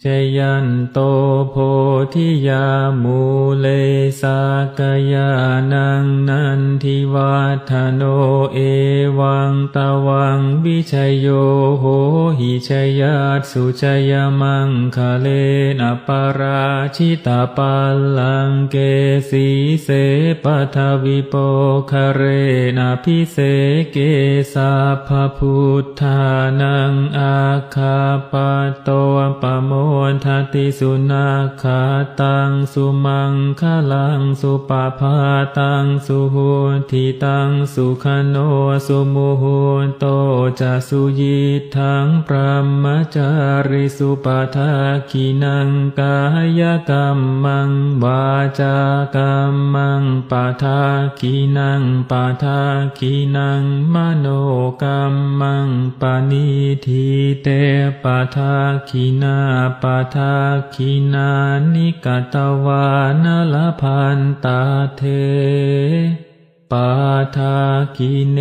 ชยันโตโพธิยามูเลสากยานังนันทิวัฒโนเอวังตวังวิชยโยโหหิชยัสสุชยมังคะเลนะปาราชิตาปัลลังเกสีเสปัทวิโปคะเรนะพิเศเกสัพพพุทธานังอาคาปะโตปโมทติสุนาคาตังสุมังคลังสุปภาตังสุโหทิตังสุขโนสุมุโหโตจะสุยิทังพระมจาริสุปทาคินังกายกรรมังวาจากรรมังปทาคินังปทาคินังมโนกรรมังปณิทิเตปทาคินาปทาคินานิกตวานลพันตาเทปทาคิเน